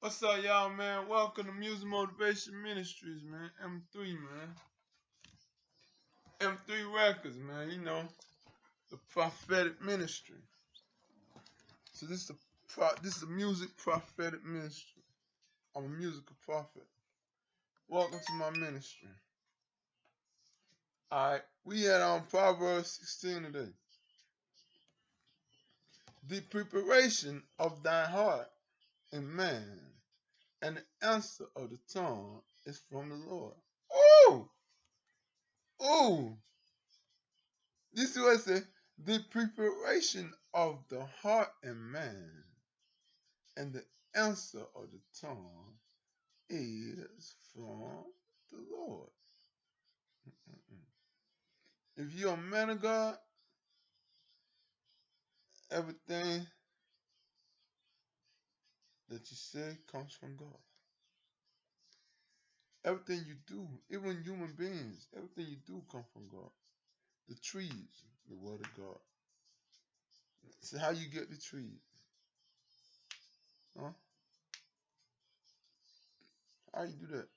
What's up, y'all, man? Welcome to Music Motivation Ministries, man. M3, man. M3 Records, man. You know, the prophetic ministry. So this is a music prophetic ministry. I'm a musical prophet. Welcome to my ministry. Alright, we had on Proverbs 16 today. The preparation of thy heart in man, and the answer of the tongue is from the Lord. Oh! Oh! This is what it says. The preparation of the heart in man, and the answer of the tongue is from the Lord. If you're a man of God, everything that you say comes from God. Everything you do, even human beings, everything you do comes from God. The trees, the word of God. So how you get the trees? Huh? How you do that?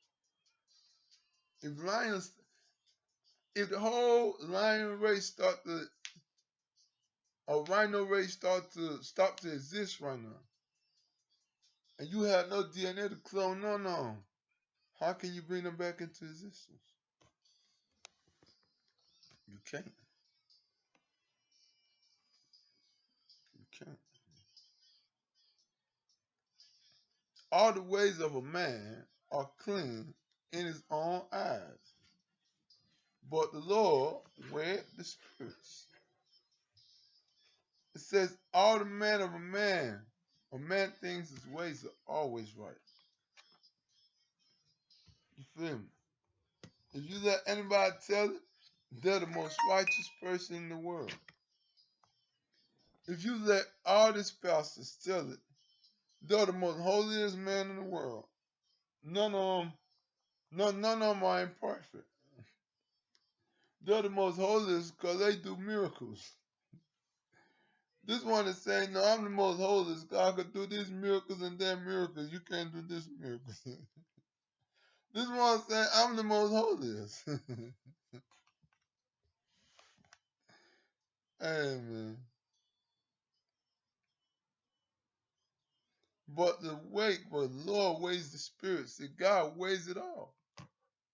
If the whole lion race a rhino race stop to exist right now, and you have no DNA to clone none of them, how can you bring them back into existence? You can't. You can't. All the ways of a man are clean in his own eyes, but the Lord weighed the spirits. It says, all the man of a man thinks his ways are always right. You feel me? If you let anybody tell it, they're the most righteous person in the world. If you let all these pastors tell it, they're the most holiest man in the world. None of them are imperfect. They're the most holiest because they do miracles. This one is saying, no, I'm the most holiest. God could do these miracles and that miracles. You can't do this miracle. This one saying, I'm the most holiest. Hey, man. But the Lord weighs the spirit. See, God weighs it all.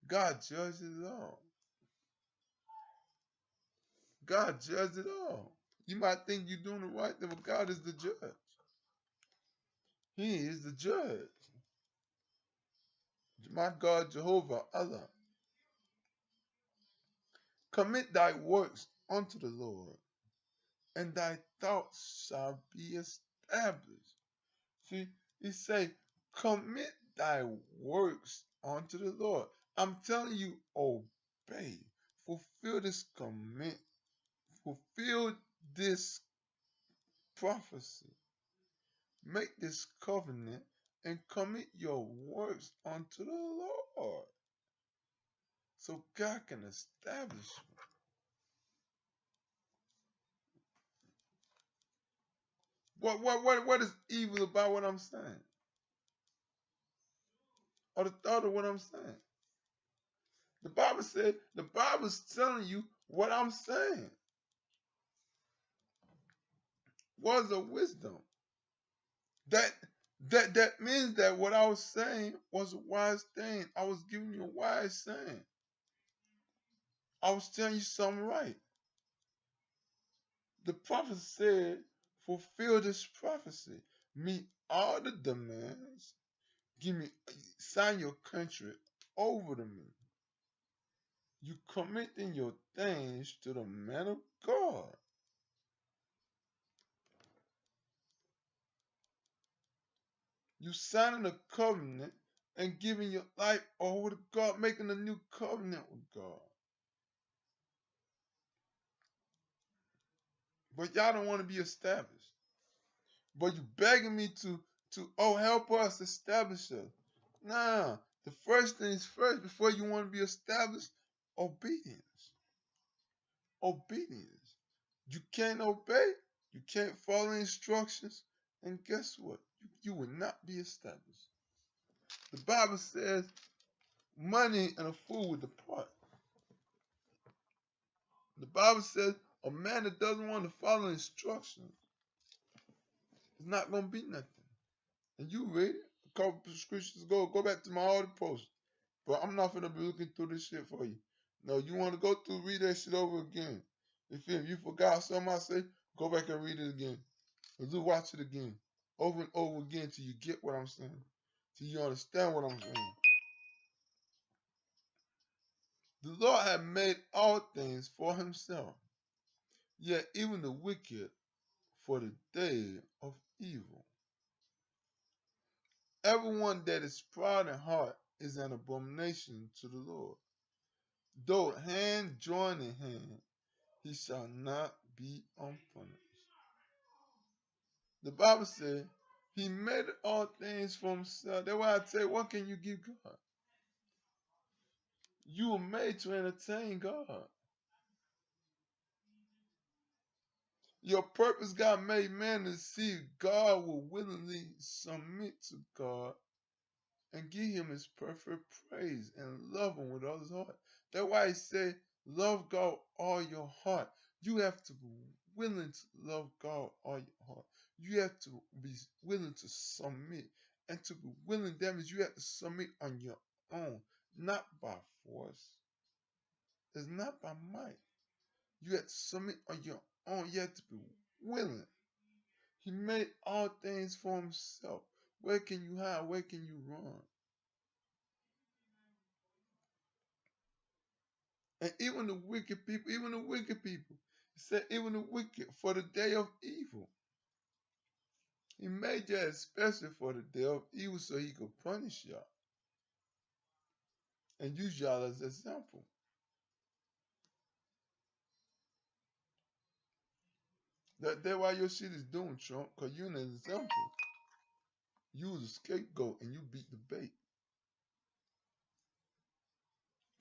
God judges it all. God judges it all. You might think you're doing the right thing, but God is the judge. He is the judge. My God, Jehovah, Allah. Commit thy works unto the Lord, and thy thoughts shall be established. See, he say, commit thy works unto the Lord. I'm telling you, obey. Fulfill this prophecy. Make this covenant and commit your works unto the Lord, so God can establish you. What is evil about what I'm saying? Or the thought of what I'm saying? The Bible's telling you what I'm saying. Words of wisdom. That means that what I was saying was a wise thing. I was giving you a wise saying. I was telling you something right. The prophet said, fulfill this prophecy. Meet all the demands. Sign your country over to me. You committing your things to the man of God. You signing a covenant and giving your life over to God, making a new covenant with God. But y'all don't want to be established. But you begging me to help us establish us. Nah, the first things first, before you want to be established, obedience. Obedience. You can't obey, you can't follow instructions, and guess what? You will not be established. The Bible says money and a fool will depart. The Bible says a man that doesn't want to follow instructions is not going to be nothing. And you read it. A couple of scriptures ago. Go back to my other post. But I'm not going to be looking through this shit for you. No, you want to go through, read that shit over again. If you forgot something I say, go back and read it again. Or just watch it again. Over and over again till you get what I'm saying. Till you understand what I'm saying. The Lord had made all things for himself. Yet even the wicked for the day of evil. Everyone that is proud in heart is an abomination to the Lord. Though hand join in hand, he shall not be unpunished. The Bible says he made all things for himself. That's why I say, what can you give God? You were made to entertain God. Your purpose, God made man to see God will willingly submit to God and give him his perfect praise and love him with all his heart. That's why he said, love God all your heart. You have to be willing to love God all your heart. You have to be willing to submit. And to be willing, that means you have to submit on your own, not by force. It's not by might. You have to submit on your own. You have to be willing. He made all things for himself. Where can you hide? Where can you run? And even the wicked people, he said, even the wicked for the day of evil. He made you especially for the day of evil so he could punish y'all and use y'all as an example. That's why your shit is doing, Trump, because you're an example. You was a scapegoat and you beat the bait.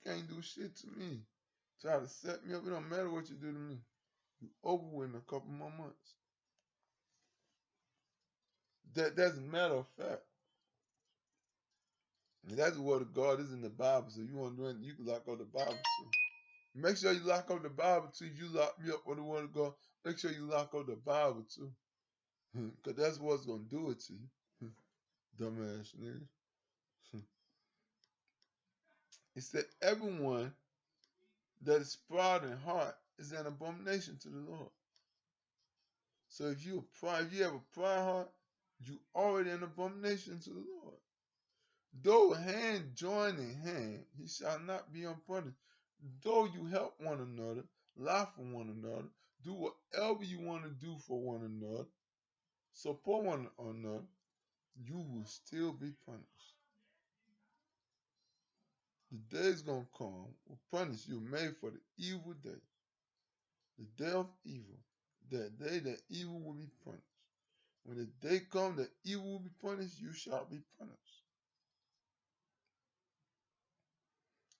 You can't do shit to me. Try to set me up. It don't matter what you do to me. You over with in a couple more months. That's a matter of fact. And that's the word of God is in the Bible. So you want to do anything, you can lock up the Bible too. Make sure you lock up the Bible too. You lock me up for the word of God. Make sure you lock up the Bible too. Because that's what's going to do it to you. Dumbass nigga. It said, everyone that is proud in heart is an abomination to the Lord. So if you have a proud heart, you already an abomination to the Lord. Though hand join in hand, he shall not be unpunished. Though you help one another, lie for one another, do whatever you want to do for one another, support one another, you will still be punished. The day is going to come, will punish you, made for the evil day. The day of evil, that day that evil will be punished. When the day comes that evil will be punished, you shall be punished.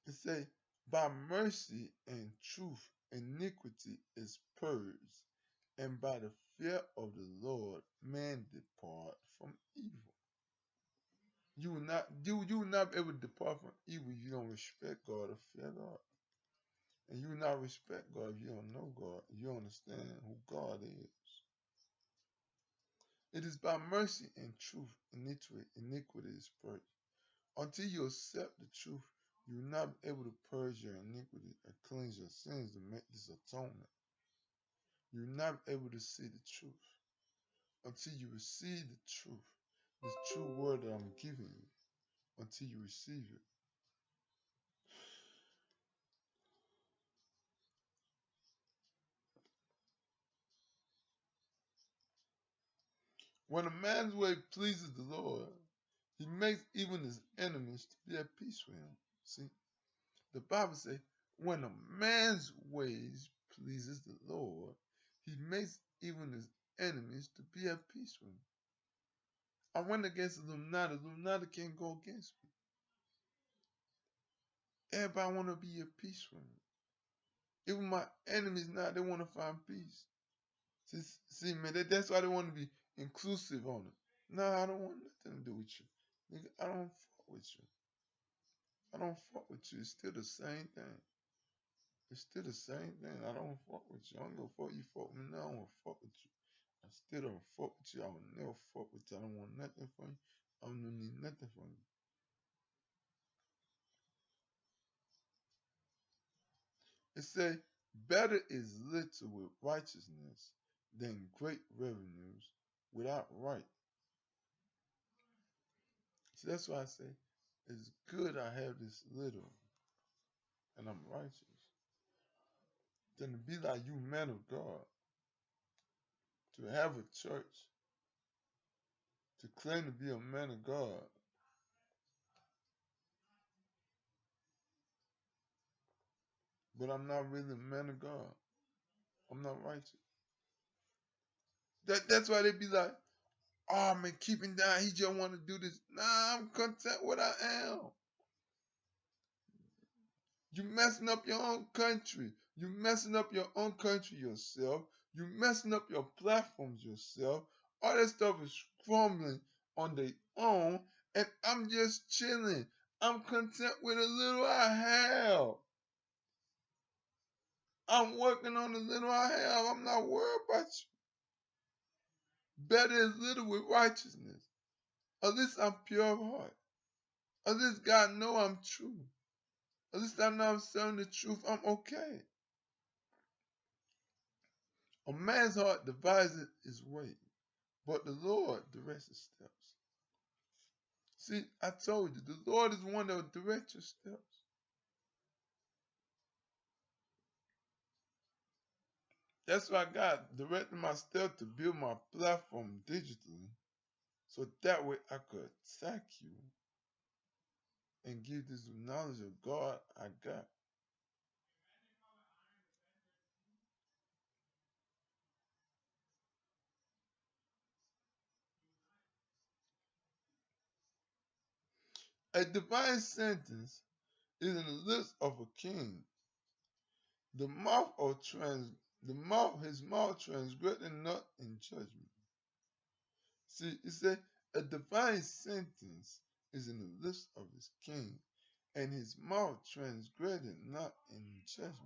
It say, by mercy and truth, iniquity is purged, and by the fear of the Lord, man depart from evil. You will not be able to depart from evil if you don't respect God or fear God. And you will not respect God if you don't know God, if you don't understand who God is. It is by mercy and truth, iniquity is purged. Until you accept the truth, you will not be able to purge your iniquity and cleanse your sins to make this atonement. You will not be able to see the truth until you receive the truth, this true word that I'm giving you, until you receive it. When a man's way pleases the Lord, he makes even his enemies to be at peace with him. See, the Bible says, when a man's ways pleases the Lord, he makes even his enemies to be at peace with him. I went against the Illuminati. The Illuminati can't go against me. Everybody want to be at peace with me. Even my enemies now, they want to find peace. See, man, that's why they want to be inclusive on it. No, I don't want nothing to do with you. Nigga, I don't with you. I don't fuck with you. It's still the same thing. It's still the same thing. I don't fuck with you. I don't go fuck you. Fuck me now. I don't fuck with you. I still don't fuck with you. I will never fuck with you. I don't want nothing from you. I don't need nothing from you. It say, better is little with righteousness than great revenues without right. So that's why I say, it's good I have this little and I'm righteous than to be like you, man of God, to have a church, to claim to be a man of God, but I'm not really a man of God. I'm not righteous. That's why they be like, oh man, keep him down. He just want to do this. Nah, I'm content what I am. You messing up your own country. You messing up your own country yourself. You messing up your platforms yourself. All that stuff is crumbling on their own, and I'm just chilling. I'm content with the little I have. I'm working on the little I have. I'm not worried about you. Better is little with righteousness. At least I'm pure of heart. At least God know I'm true. At least I know I'm telling the truth. I'm okay. A man's heart devises his way, but the Lord directs his steps. See, I told you, the Lord is the one that will direct your steps. That's why God directed my steps to build my platform digitally, so that way I could attack you and give this knowledge of God I got. A divine sentence is in the lips of a king. The mouth of his mouth transgressing not in judgment. See, it said a divine sentence is in the lips of his king, and his mouth transgressing not in judgment.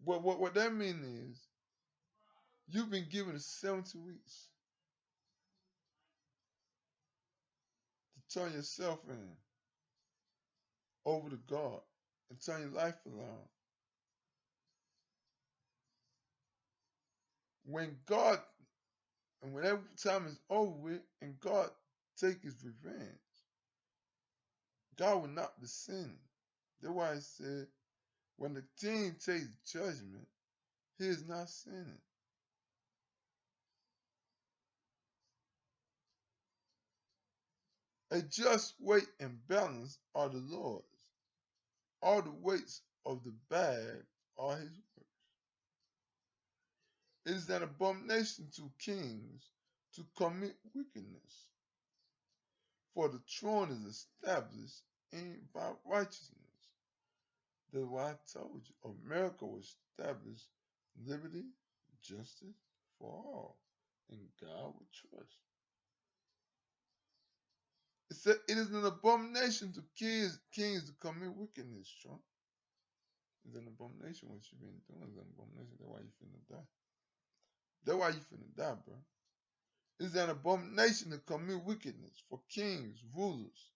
What that means is you've been given 70 weeks to turn yourself in over to God and turn your life around. When God and when that time is over with and God take his revenge, God will not be sinning. That's why it said when the king takes judgment, he is not sinning. A just weight and balance are the Lord's. All the weights of the bag are his work. It is an abomination to kings to commit wickedness, for the throne is established by righteousness. That's why I told you, America was established liberty, justice for all, and God will trust. It said it is an abomination to kings to commit wickedness, Trump. It's an abomination what you've been doing. It's an abomination. That's why you finna die. That's why you finna die, bro. It's an abomination to commit wickedness for kings, rulers,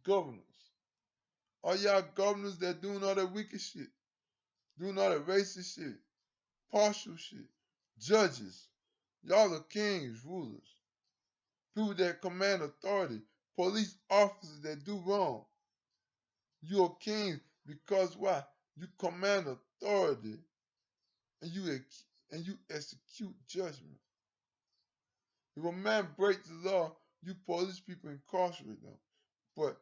governors. All y'all governors that doing all that wicked shit, doing all that racist shit, partial shit, judges. Y'all are kings, rulers, people that command authority, police officers that do wrong. You're kings because why? You command authority and you execute judgment. If a man breaks the law, you police people incarcerate them. But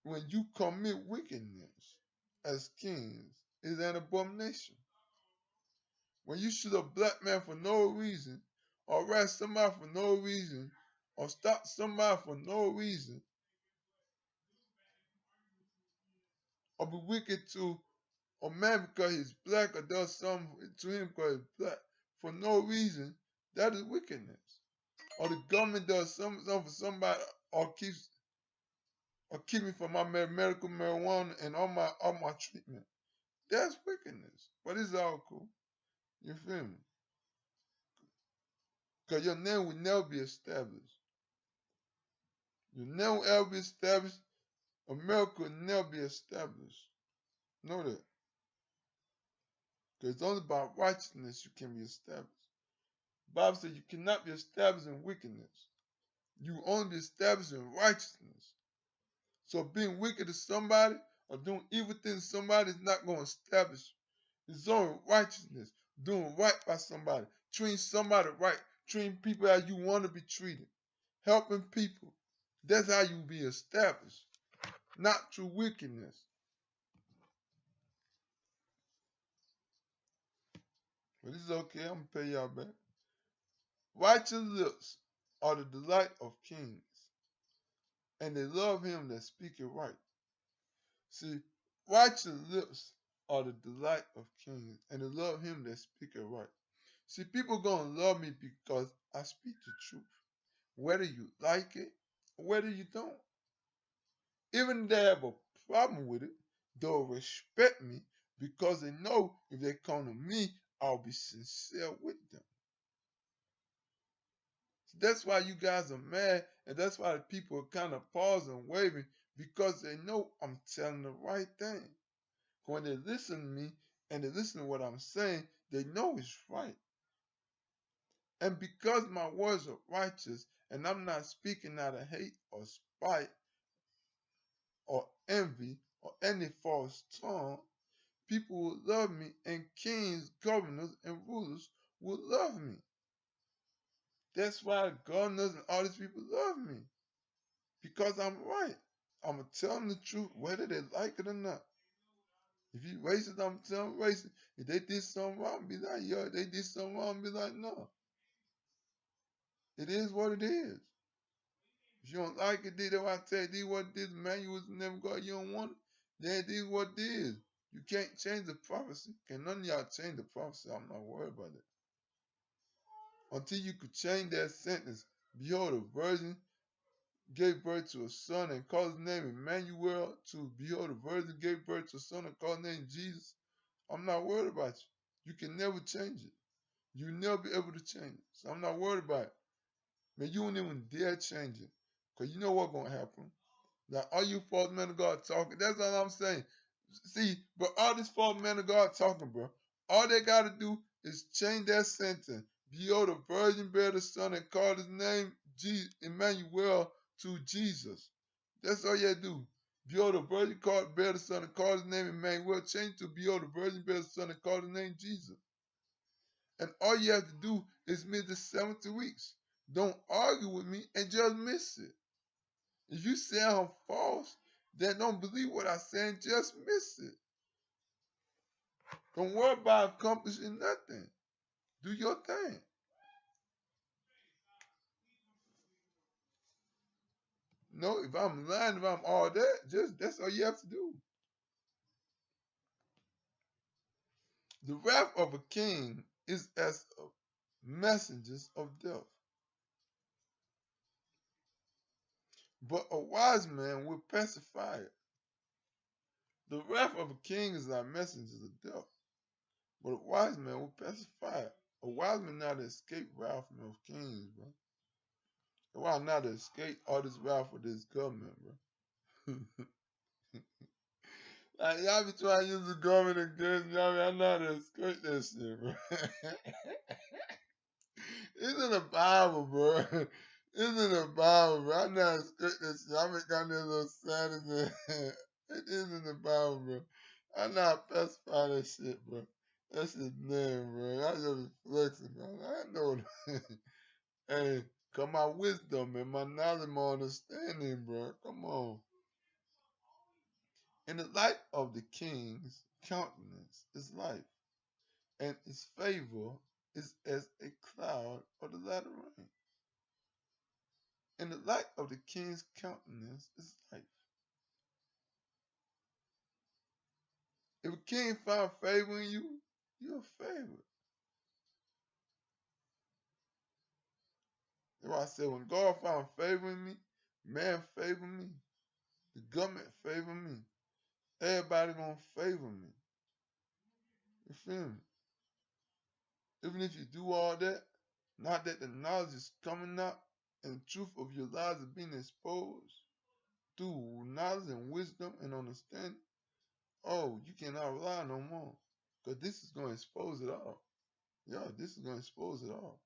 when you commit wickedness as kings, it's an abomination. When you shoot a black man for no reason, or arrest somebody for no reason, or stop somebody for no reason, or be wicked to a man because he's black or does something to him because he's black for no reason, that is wickedness. Or the government does something for somebody or keep me from my medical marijuana and all my treatment. That's wickedness. But it's all cool. You feel me? Because your name will never be established. You'll never ever be established. America will never be established. Know that. Because it's only by righteousness you can be established. The Bible says you cannot be established in wickedness. You only be established in righteousness. So being wicked to somebody or doing evil things to somebody is not going to establish you. It's only righteousness. Doing right by somebody. Treating somebody right. Treating people as you want to be treated. Helping people. That's how you be established. Not through wickedness. But it's okay. I'm going to pay y'all back. Righteous lips are the delight of kings, and they love him that speaketh right. See, righteous lips are the delight of kings, and they love him that speaketh right. See, people gonna love me because I speak the truth, whether you like it or whether you don't. Even if they have a problem with it, they'll respect me because they know if they come to me, I'll be sincere with them. That's why you guys are mad, and that's why the people are kind of pausing, waving, because they know I'm telling the right thing. When they listen to me and they listen to what I'm saying, they know it's right. And because my words are righteous, and I'm not speaking out of hate or spite or envy or any false tongue, people will love me, and kings, governors, and rulers will love me. That's why governors and all these people love me, because I'm right. I'm going to tell them the truth, whether they like it or not. If you racist, I'm telling them racist. If they did something wrong, be like, yo, they did something wrong, be like, no. It is what it is. If you don't like it, that's why I tell you, this what it is, man, you was never God, you don't want it, then it is what it is. You can't change the prophecy. Can none of y'all change the prophecy? I'm not worried about it. Until you could change that sentence, behold, a virgin gave birth to a son and called his name Emmanuel, to behold, a virgin gave birth to a son and called his name Jesus. I'm not worried about you. You can never change it. You'll never be able to change it. So I'm not worried about it. Man, you won't even dare change it. Because you know what's going to happen. Now, all you false men of God talking, that's all I'm saying. See, but all these false men of God talking, bro, all they got to do is change that sentence. Behold, the virgin bare the son and called his name Emmanuel to Jesus. That's all you have to do. Behold, the virgin bare the son and called his name Emmanuel. Change to behold, the virgin bare the son and called his name Jesus. And all you have to do is miss the 70 weeks. Don't argue with me and just miss it. If you say I'm false, then don't believe what I say and just miss it. Don't worry about accomplishing nothing. Do your thing. No, if I'm lying, if I'm all that, just that's all you have to do. The wrath of a king is as messengers of death. But a wise man will pacify it. The wrath of a king is like messengers of death. But a wise man will pacify it. A wise man not escape wrath of kings, bro. A wise not to escape all this wrath of this government, bro. Like, y'all be trying to use the government against me. I know how to escape that shit, bro. It's in the Bible, bro. It's in the Bible, bro. I know how to escape that shit. I make kind of a little sadness. It is in the Bible, bro. I know how to pacify that shit, bro. That shit name, bro. I just be flexing, bro. I know that. Hey, come my wisdom and my knowledge, my understanding, bro. Come on. In the light of the king's countenance is life, and his favor is as a cloud of the latter rain. In the light of the king's countenance is life. If a king find favor in you, you're a favorite. That's why I said when God found favor in me, Man favor me. The government favor me. Everybody gonna favor me. You feel me? Even if you do all that, not that the knowledge is coming out and the truth of your lives is being exposed through knowledge and wisdom and understanding, oh, you cannot rely no more. Because this is going to expose it all. Yeah, this is going to expose it all.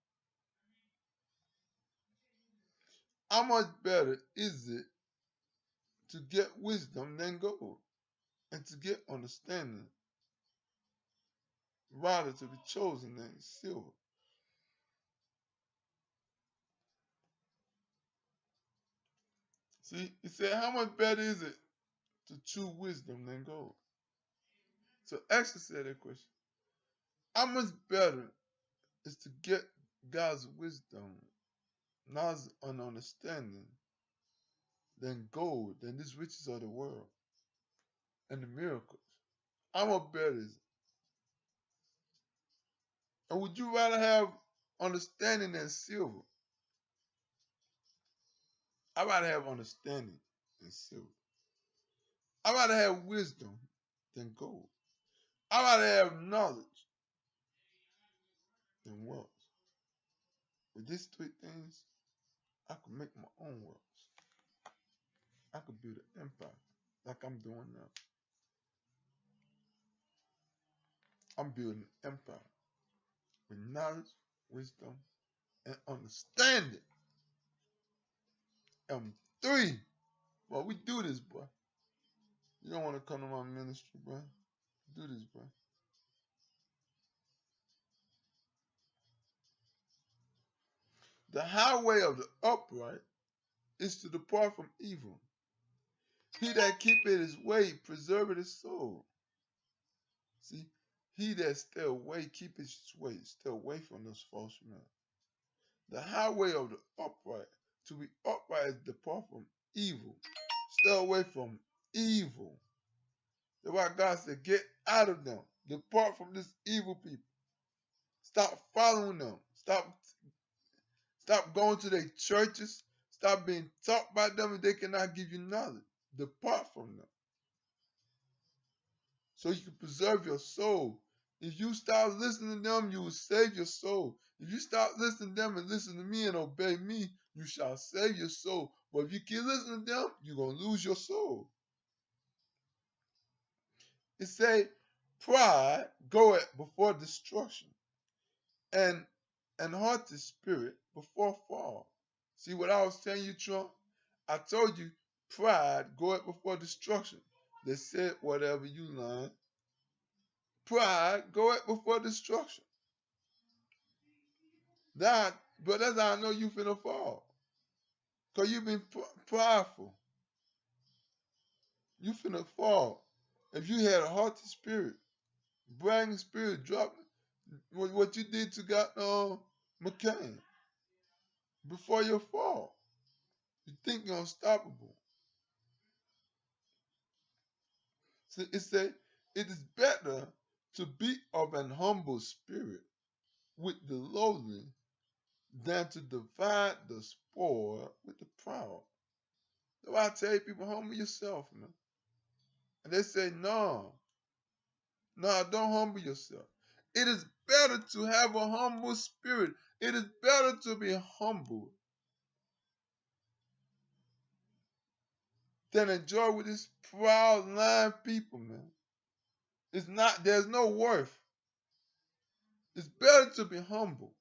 How much better is it to get wisdom than gold? And to get understanding rather to be chosen than silver? See, he said, how much better is it to choose wisdom than gold? So ask yourself that question. How much better is to get God's wisdom, knowledge, and understanding than gold, than these riches of the world and the miracles? How much better is it? And would you rather have understanding than silver? I'd rather have understanding than silver. I'd rather have wisdom than gold. I'd rather have knowledge than wealth. With these three things, I could make my own wealth. I could build an empire like I'm doing now. I'm building an empire with knowledge, wisdom, and understanding. And three, well, we do this, boy. You don't want to come to my ministry, bro. Do this, bro. The highway of the upright is to depart from evil. He that keepeth his way preserveth his soul. See, he that stay away, keep his way, stay away from those false men. The highway of the upright, to be upright is depart from evil. Stay away from evil. That's why God said, get out of them. Depart from this evil people. Stop following them. Stop going to their churches. Stop being taught by them if they cannot give you knowledge. Depart from them. So you can preserve your soul. If you stop listening to them, you will save your soul. If you stop listening to them and listen to me and obey me, you shall save your soul. But if you keep listening to them, you're going to lose your soul. It say, pride goeth before destruction, and an haughty spirit before fall. See what I was telling you, Trump? I told you, pride goeth before destruction. They said whatever you learn. Pride goeth before destruction. But that's how I know you finna fall. Because you've been prideful. You finna fall. If you had a haughty spirit, bragging spirit, dropping what you did to God McCain before your fall. You think you're unstoppable. So it say, it is better to be of an humble spirit with the lowly than to divide the spoil with the proud. That's why I tell you people, humble yourself, man. And they say, no, don't humble yourself. It is better to have a humble spirit. It is better to be humble than enjoy with these proud, lying people, man. There's no worth. It's better to be humble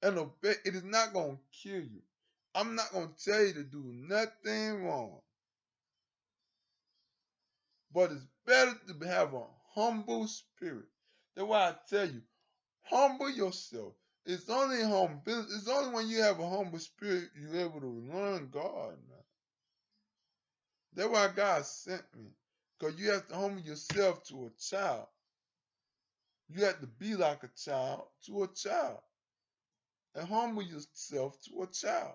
and obey. It is not going to kill you. I'm not going to tell you to do nothing wrong. But it's better to have a humble spirit. That's why I tell you, humble yourself. It's only when you have a humble spirit you're able to learn God, man. That's why God sent me. Because you have to humble yourself to a child. You have to be like a child to a child. And humble yourself to a child.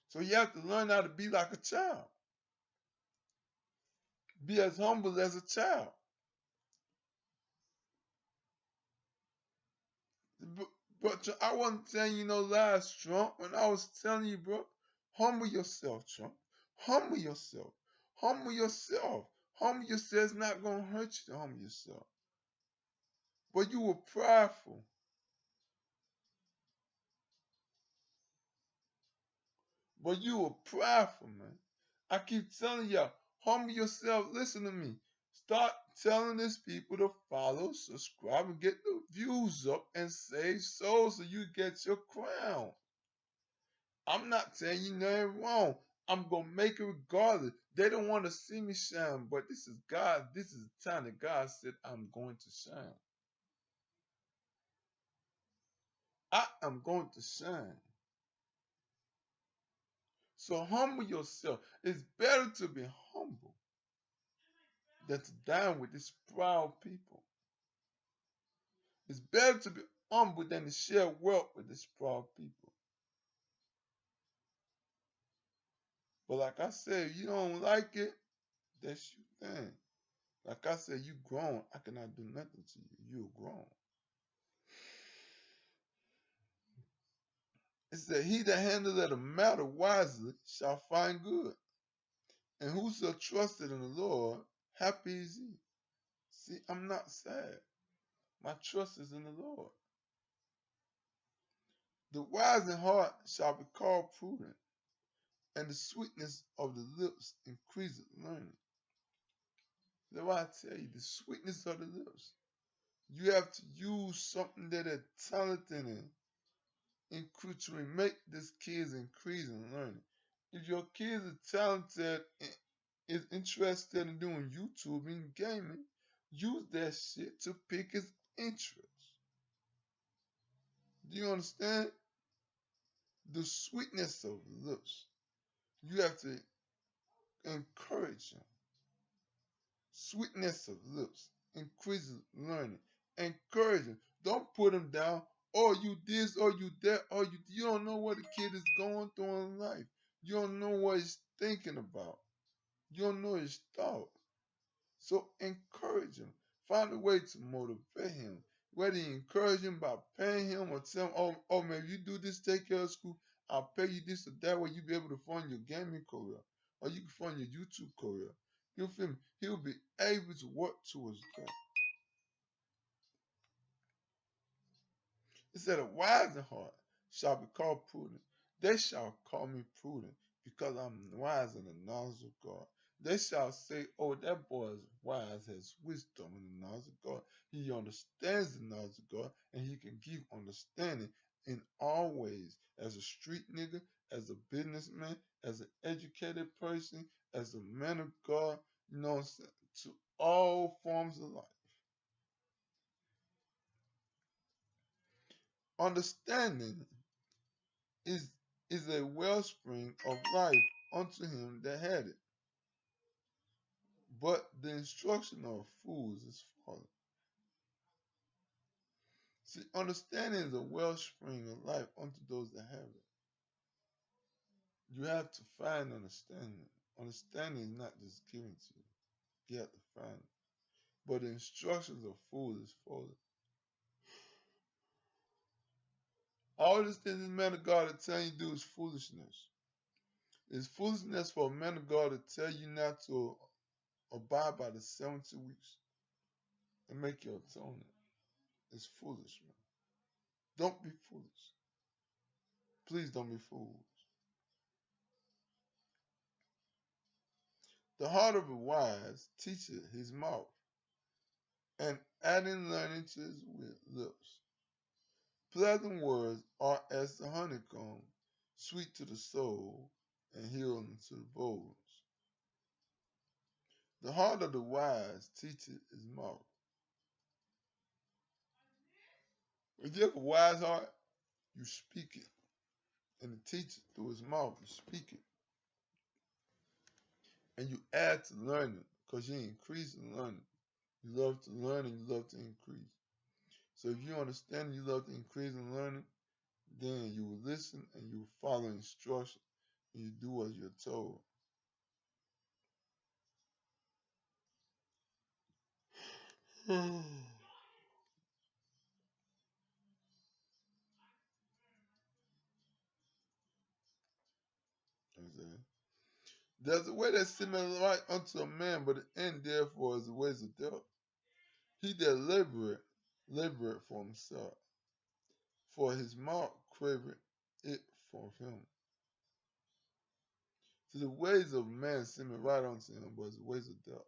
So you have to learn how to be like a child. Be as humble as a child. But I wasn't telling you no lies, Trump. When I was telling you, bro, humble yourself, Trump. Humble yourself. Humble yourself. Humble yourself. It's not gonna hurt you to humble yourself. But you were prideful. But you were prideful, man. I keep telling y'all, humble yourself. Listen to me. Start telling these people to follow, subscribe, and get the views up and save souls so you get your crown. I'm not telling you nothing wrong. I'm gonna make it regardless. They don't want to see me shine, but this is God. This is the time that God said I'm going to shine. I am going to shine. So humble yourself. It's better to be humble than to dine with these proud people. It's better to be humble than to share wealth with these proud people. But like I said, if you don't like it, that's your thing. Like I said, you grown. I cannot do nothing to you. You're grown. It said, he that handleth a matter wisely shall find good. And whoso trusted in the Lord, happy is he. See, I'm not sad. My trust is in the Lord. The wise in heart shall be called prudent, and the sweetness of the lips increaseth learning. That's why I tell you, the sweetness of the lips. You have to use something that are talented in to make these kids increase in learning. If your kids are talented and is interested in doing YouTube and gaming, use that shit to pick his interest. Do you understand? The sweetness of lips. You have to encourage him. Sweetness of lips increases learning. Encourage him. Don't put him down. Oh, you this, or you that, or you don't know what the kid is going through in life. You don't know what he's thinking about. You don't know his thought. So encourage him. Find a way to motivate him. Whether you encourage him by paying him or tell him, oh man, if you do this, take care of school, I'll pay you this or that way you'll be able to fund your gaming career. Or you can fund your YouTube career. You'll feel me? He'll be able to work towards that. It said, a wise in heart shall be called prudent. They shall call me prudent because I'm wise in the knowledge of God. They shall say, oh, that boy is wise, has wisdom in the knowledge of God. He understands the knowledge of God, and he can give understanding in all ways. As a street nigga, as a businessman, as an educated person, as a man of God, you know what I'm saying? To all forms of life. Understanding is is a wellspring of life unto him that had it. But the instruction of fools is folly. See, understanding is a wellspring of life unto those that have it. You have to find understanding. Understanding is not just given to you. You have to find it. But the instructions of fools is folly. All this thing this man of God is telling you to do is foolishness. It's foolishness for a man of God to tell you not to abide by the 70 weeks and make your atonement. It's foolish, man. Don't be foolish. Please don't be fools. The heart of a wise teacheth his mouth, and adding learning to his lips. Pleasant words are as the honeycomb, sweet to the soul, and healing to the bones. The heart of the wise teacheth his mouth. If you have a wise heart, you speak it. And it teaches through his mouth. You speak it. And you add to learning because you increase in learning. You love to learn and you love to increase. So if you understand and you love to increase in learning, then you will listen and you will follow instruction and you do as you're told. saying? There's a way that seemeth right unto a man, but the end therefore is the ways of death. He that laboureth for himself, for his mouth craveth it from him. So the ways of man seem right unto him, but it's the ways of death.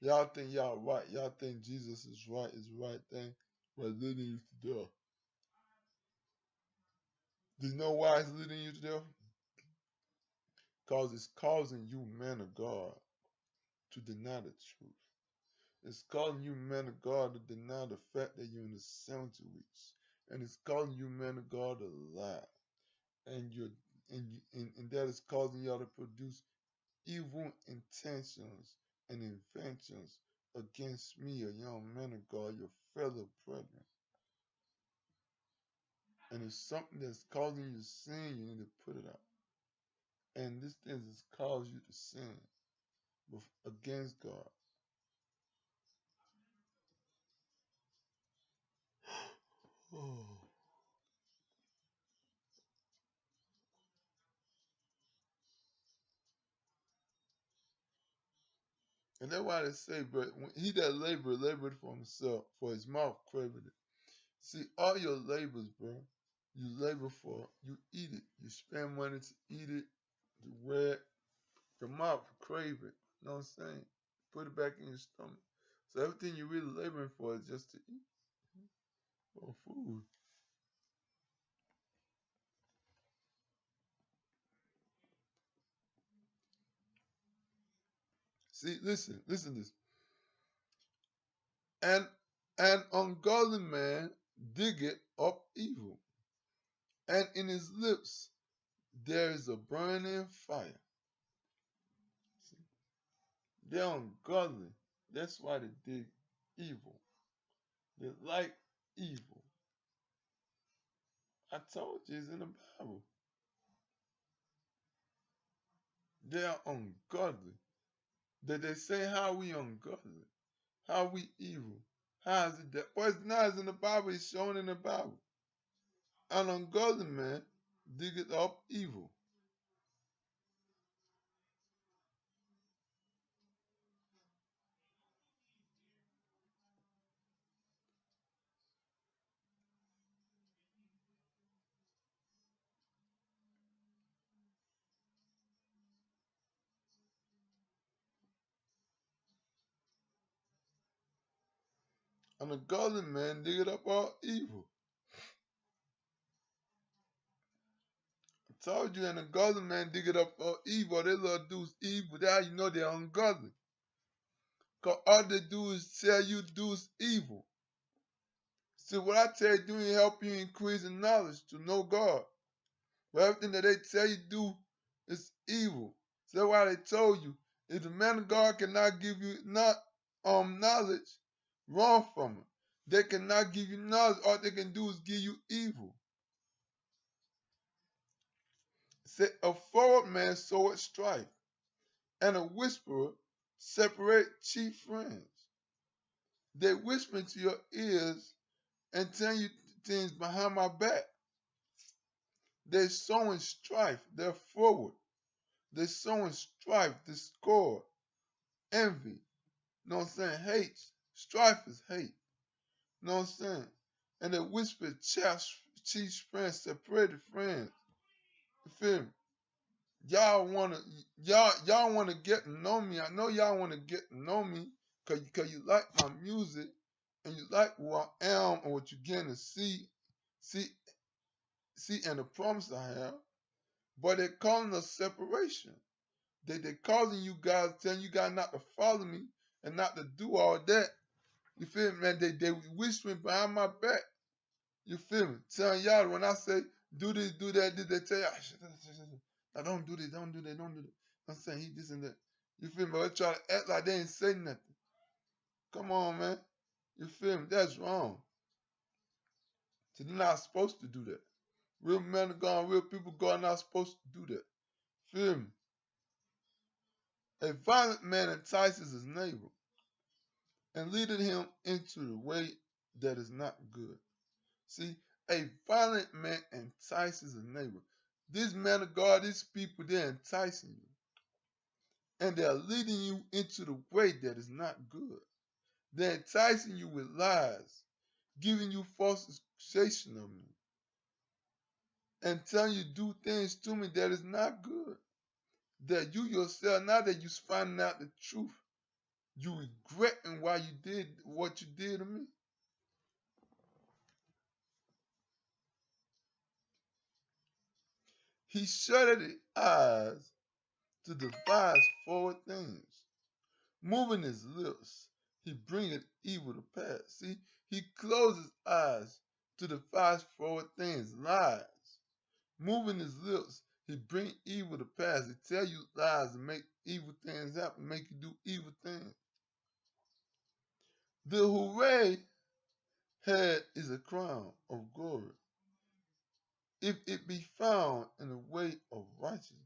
Y'all think y'all right. Y'all think Jesus is the right thing, but leading you to death. Do you know why it's leading you to death? Because it's causing you, man of God, to deny the truth. It's causing you, man of God, to deny the fact that you're in the 70 weeks. And it's causing you, man of God, to lie. And that is causing y'all to produce evil intentions and inventions against me, a young man of God, your fellow brethren. And if something that's causing you to sin, you need to put it out. And this thing has caused you to sin against God. Oh. And that's why they say, but he that labored for himself, for his mouth craveth it. See, all your labors, bro, you labor for, you eat it. You spend money to eat it, to wear it. Your mouth crave it. You know what I'm saying? Put it back in your stomach. So everything you're really laboring for is just to eat for food. See, listen to this. And an ungodly man diggeth up evil, and in his lips there is a burning fire. See, they're ungodly. That's why they dig evil. They like evil. I told you it's in the Bible. They are ungodly. That they say how we ungodly, how we evil. How is it that? Well, it's not in the Bible. It's shown in the Bible. An ungodly man diggeth up evil. An ungodly man diggeth up all evil. I told you, an ungodly man diggeth up all evil. They love do is evil. That's how you know they're ungodly. Because all they do is tell you do is evil. See, what I tell you do is help you increase in knowledge to know God. But everything that they tell you do is evil. So that's why they told you, if the man of God cannot give you not knowledge, run from it. They cannot give you knowledge. All they can do is give you evil. Say, a forward man soweth strife, and a whisperer separate chief friends. They whisper into your ears and tell you things behind my back. They're sowing strife. They're forward. They're sowing strife, discord, envy. You know what I'm saying? Hate. Strife is hate. You know what I'm saying? And they whisper chief friends, separated friends. You feel me? Y'all wanna get to know me. I know y'all wanna get to know me cause you like my music and you like who I am and what you're getting to see and the promise I have. But they're calling us separation. They're causing you guys, telling you guys not to follow me and not to do all that. You feel me, man? They whispering behind my back. You feel me? Telling y'all when I say do this, do that, they tell y'all, I don't do this, don't do that, don't do that. I'm saying he this and that. You feel me? But they try to act like they ain't say nothing. Come on, man. You feel me? That's wrong. So they're not supposed to do that. Real men are gone, real people are not supposed to do that. Feel me? A violent man entices his neighbor and leading him into the way that is not good. See, a violent man entices his neighbor. This man of God, these people, they're enticing you. And they're leading you into the way that is not good. They're enticing you with lies, giving you false accusation of me, and telling you to do things to me that is not good. That you yourself, now that you're finding out the truth, you regretting why you did what you did to me. He shutted his eyes to devise forward things. Moving his lips, he bringeth evil to pass. See, he closes eyes to devise forward things, lies. Moving his lips, he bring evil to pass. He tell you lies and make evil things happen, make you do evil things. The hooray head is a crown of glory, if it be found in the way of righteousness.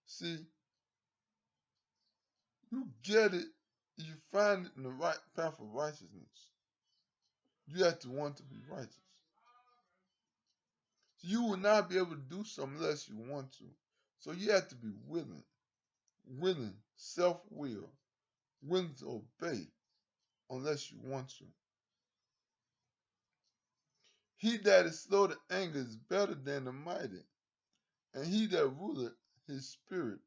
See, you get it, you find it in the right path of righteousness. You have to want to be righteous. So you will not be able to do something unless you want to. So you have to be willing, self-will, willing to obey unless you want to. He that is slow to anger is better than the mighty, and he that ruleth his spirit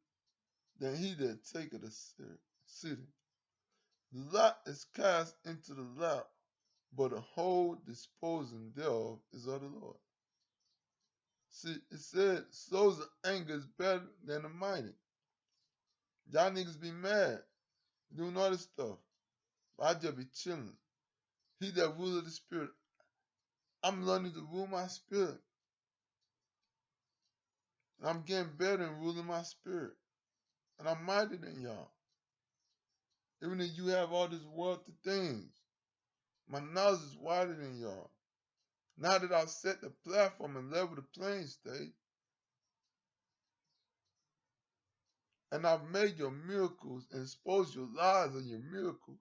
than he that taketh a city. The lot is cast into the lap, but the whole disposing thereof is of the Lord. See, it said, slow to anger is better than the mighty. Y'all niggas be mad, doing all this stuff. But I just be chilling. He that ruleth the spirit, I'm learning to rule my spirit. And I'm getting better in ruling my spirit. And I'm mightier than y'all. Even if you have all this wealth of things, my knowledge is wider than y'all. Now that I've set the platform and leveled the playing stage, and I've made your miracles and exposed your lies and your miracles,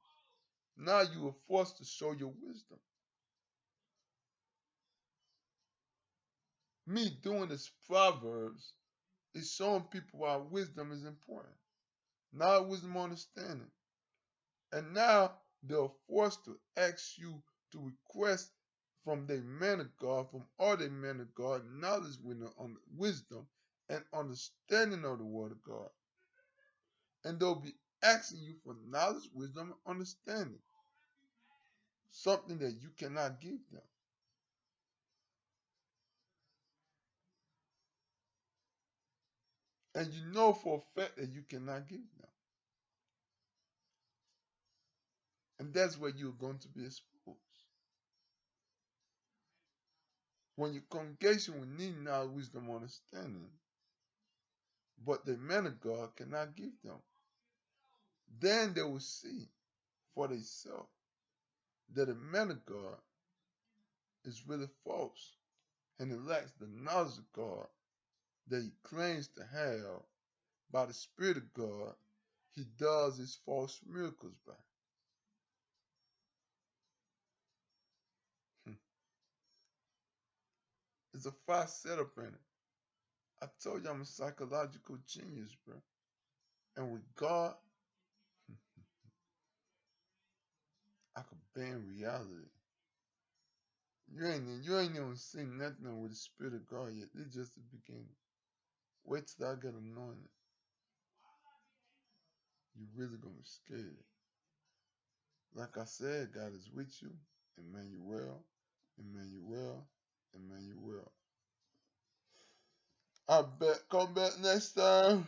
now you are forced to show your wisdom. Me doing this Proverbs is showing people why wisdom is important. Now wisdom understanding. And now they're forced to ask you to request from their man of God, from all their men of God, knowledge, wisdom, and understanding of the word of God. And they'll be asking you for knowledge, wisdom, and understanding. Something that you cannot give them. And you know for a fact that you cannot give them. And that's where you're going to be exposed. When your congregation will need knowledge, wisdom, and understanding, but the man of God cannot give them, then they will see for themselves that the man of God is really false and he lacks the knowledge of God that he claims to have by the Spirit of God. He does his false miracles by. It's a fire setup in it. I told you I'm a psychological genius, bro. And with God, I could bend reality. You ain't even seen nothing with the Spirit of God yet. This is just the beginning. Wait till I get anointed. You're really gonna be scared. Like I said, God is with you. Emmanuel, Emmanuel, Emmanuel. I bet come back next time.